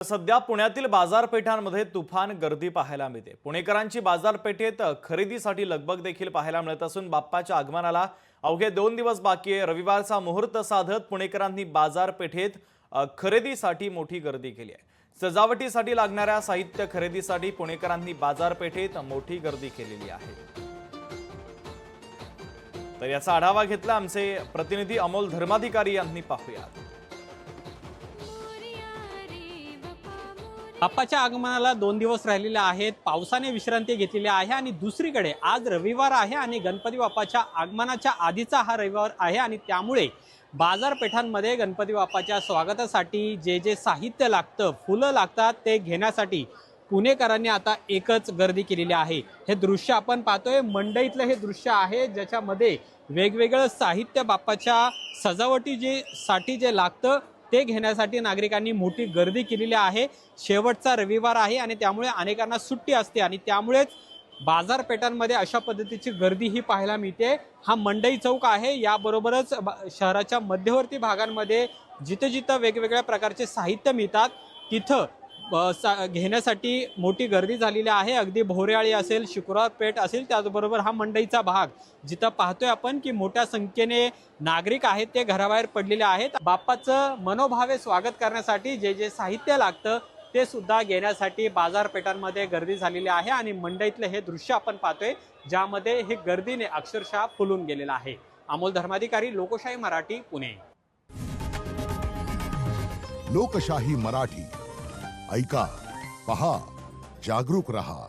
सध्या पुण्यातील बाजारपेठांमध्ये तुफान गर्दी पाहायला मिळते। पुणेकरांची बाजारपेठेत खरेदीसाठी लगबग देखील पाहायला मिळत असून बाप्पाच्या आगमनाला अवघे 2 दिवस बाकी आहे। रविवारचा मुहूर्त साधत पुणेकरांनी बाजारपेठेत खरेदीसाठी मोठी गर्दी केली आहे। सजावटीसाठी लागणाऱ्या साहित्य खरेदीसाठी पुणेकरांनी बाजारपेठेत मोठी गर्दी केलेली आहे। तर याचा आढावा घेतला आमचे प्रतिनिधी अमोल धर्माधिकारी यांनी। पाहूया। बाप्पाच्या आगमनाला 2 दिवस राहिलेले आहेत। पावसाने विश्रांती घेतलेली आहे आणि दुसरीकडे आज रविवार आहे आणि गणपती बाप्पाच्या आगमनाच्या आधीचा हा रविवार आहे आणि त्यामुळे बाजारपेठांमध्ये गणपती बाप्पाच्या स्वागतासाठी जे साहित्य लागतं, फुलं लागतात, ते घेण्यासाठी पुणेकरांनी आता एकच गर्दी केलेली आहे। हे दृश्य आपण पाहतोय, मंडईतलं हे दृश्य आहे ज्याच्यामध्ये वेगवेगळं साहित्य बाप्पाच्या सजावटीसाठी जे लागतं ते घेण्यासाठी नागरिकांनी मोठी गर्दी केलेली आहे। शेवटचा रविवार आहे आणि त्यामुळे अनेकांना सुट्टी असते आणि त्यामुळेच बाजारपेठांमध्ये अशा पद्धतीची गर्दी ही पाहायला मिळते। हा मंडई चौक आहे, याबरोबरच शहराच्या मध्यवर्ती भागांमध्ये जिथे वेगवेगळ्या प्रकारचे साहित्य मिळतात तिथं घेण्यासाठी मोठी गर्दी झालेली आहे। अगदी भोरेआळी असेल, शुक्रवार पेठ असेल, त्याचबरोबर हा मंडईचा भाग जिथं पाहतोय आपण की मोठ्या संख्येने नागरिक आहेत ते घराबाहेर पडलेले आहेत। बाप्पाचं मनोभावे स्वागत करण्यासाठी जे साहित्य लागतं ते सुद्धा घेण्यासाठी बाजारपेठांमध्ये गर्दी झालेली आहे आणि मंडईतलं हे दृश्य आपण पाहतोय ज्यामध्ये हे गर्दीने अक्षरशः फुलून गेलेलं आहे। अमोल धर्माधिकारी, लोकशाही मराठी, पुणे। लोकशाही मराठी ऐका, पहा, जागरूक रहा।